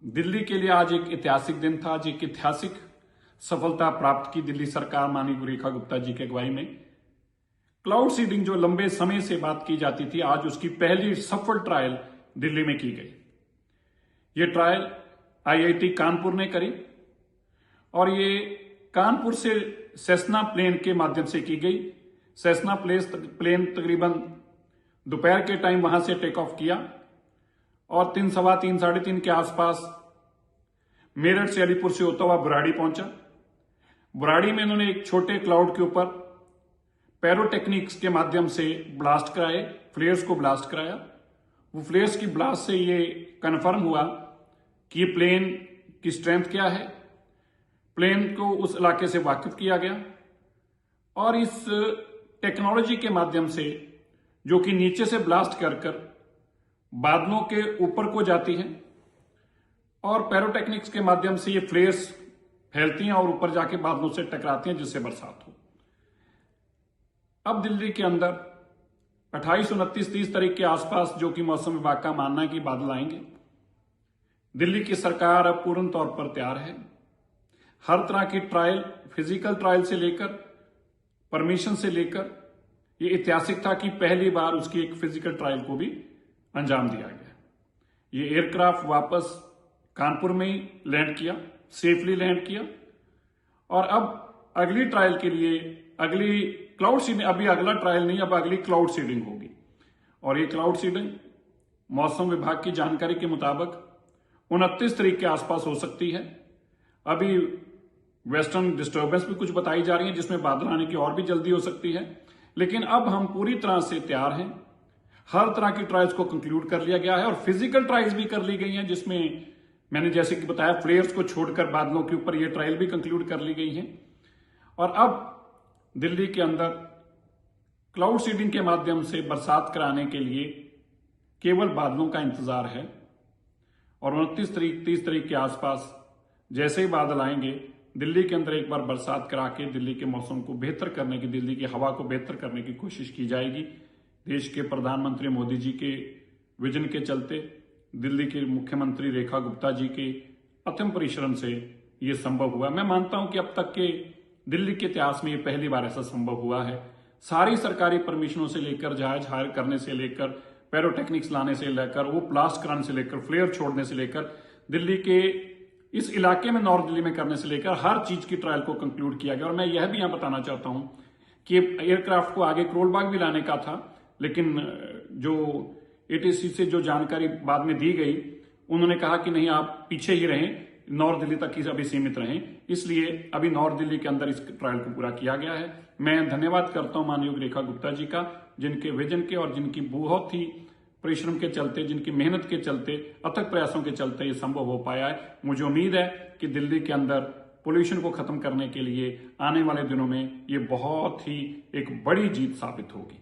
दिल्ली के लिए आज एक ऐतिहासिक दिन था। आज एक ऐतिहासिक सफलता प्राप्त की दिल्ली सरकार माननीय रेखा गुप्ता जी की अगुवाई में। क्लाउड सीडिंग जो लंबे समय से बात की जाती थी, आज उसकी पहली सफल ट्रायल दिल्ली में की गई। ये ट्रायल आईआईटी कानपुर ने करी और ये कानपुर से सेस्ना प्लेन के माध्यम से की गई। सेस्ना प्लेन तकरीबन दोपहर के टाइम वहां से टेक ऑफ किया और 3, सवा 3, 3:30 के आसपास मेरठ से अलीपुर से होता हुआ बुराड़ी पहुंचा। बुराड़ी में इन्होंने एक छोटे क्लाउड के ऊपर पैरोटेक्निक्स के माध्यम से ब्लास्ट कराए, फ्लेयर्स को ब्लास्ट कराया। वो फ्लेयर्स की ब्लास्ट से ये कन्फर्म हुआ कि ये प्लेन की स्ट्रेंथ क्या है। प्लेन को उस इलाके से वाकिफ किया गया और इस टेक्नोलॉजी के माध्यम से, जो कि नीचे से ब्लास्ट कर बादलों के ऊपर को जाती है और पैरोटेक्निक्स के माध्यम से ये फ्लेयर्स फैलती हैं और ऊपर जाके बादलों से टकराती हैं, जिससे बरसात हो। अब दिल्ली के अंदर 28, 29, 30 तारीख के आसपास, जो कि मौसम विभाग का मानना है कि बादल आएंगे। दिल्ली की सरकार अब पूर्ण तौर पर तैयार है। हर तरह की ट्रायल, फिजिकल ट्रायल से लेकर परमिशन से लेकर, ये ऐतिहासिक था कि पहली बार उसकी एक फिजिकल ट्रायल को भी अंजाम दिया गया। ये एयरक्राफ्ट वापस कानपुर में ही लैंड किया, सेफली लैंड किया और अब अगली ट्रायल के लिए अगली क्लाउड सीडिंग, अभी अगला ट्रायल नहीं, अब अगली क्लाउड सीडिंग होगी। और ये क्लाउड सीडिंग मौसम विभाग की जानकारी के मुताबिक 29 तारीख के आसपास हो सकती है। अभी वेस्टर्न डिस्टर्बेंस भी कुछ बताई जा रही है, जिसमें बादल आने की और भी जल्दी हो सकती है। लेकिन अब हम पूरी तरह से तैयार हैं। हर तरह की ट्रायल्स को कंक्लूड कर लिया गया है और फिजिकल ट्रायल्स भी कर ली गई हैं, जिसमें मैंने जैसे कि बताया फ्लेयर्स को छोड़कर बादलों के ऊपर ये ट्रायल भी कंक्लूड कर ली गई है। और अब दिल्ली के अंदर क्लाउड सीडिंग के माध्यम से बरसात कराने के लिए केवल बादलों का इंतजार है और 29 तारीख, 30 तारीख के आसपास जैसे ही बादल आएंगे, दिल्ली के अंदर एक बार बरसात करा के दिल्ली के मौसम को बेहतर करने की, दिल्ली की हवा को बेहतर करने की कोशिश की जाएगी। देश के प्रधानमंत्री मोदी जी के विजन के चलते, दिल्ली के मुख्यमंत्री रेखा गुप्ता जी के अथम परिश्रम से ये संभव हुआ। मैं मानता हूं कि अब तक के दिल्ली के इतिहास में ये पहली बार ऐसा संभव हुआ है। सारी सरकारी परमिशनों से लेकर, जहाज हायर करने से लेकर, पैरोटेक्निक्स लाने से लेकर, वो ब्लास्ट कराने से लेकर, फ्लेयर छोड़ने से लेकर, दिल्ली के इस इलाके में, नॉर्थ दिल्ली में करने से लेकर, हर चीज की ट्रायल को कंक्लूड किया गया। और मैं यह भी यहां बताना चाहता हूं कि एयरक्राफ्ट को आगे करोलबाग भी लाने का था, लेकिन जो एटीसी से जो जानकारी बाद में दी गई, उन्होंने कहा कि नहीं, आप पीछे ही रहें, नॉर्थ दिल्ली तक ही अभी सीमित रहें। इसलिए अभी नॉर्थ दिल्ली के अंदर इस ट्रायल को पूरा किया गया है। मैं धन्यवाद करता हूं माननीय रेखा गुप्ता जी का, जिनके विजन के और जिनकी बहुत ही परिश्रम के चलते, जिनकी मेहनत के चलते, अथक प्रयासों के चलते ये संभव हो पाया है। मुझे उम्मीद है कि दिल्ली के अंदर पोल्यूशन को खत्म करने के लिए आने वाले दिनों में ये बहुत ही एक बड़ी जीत साबित होगी।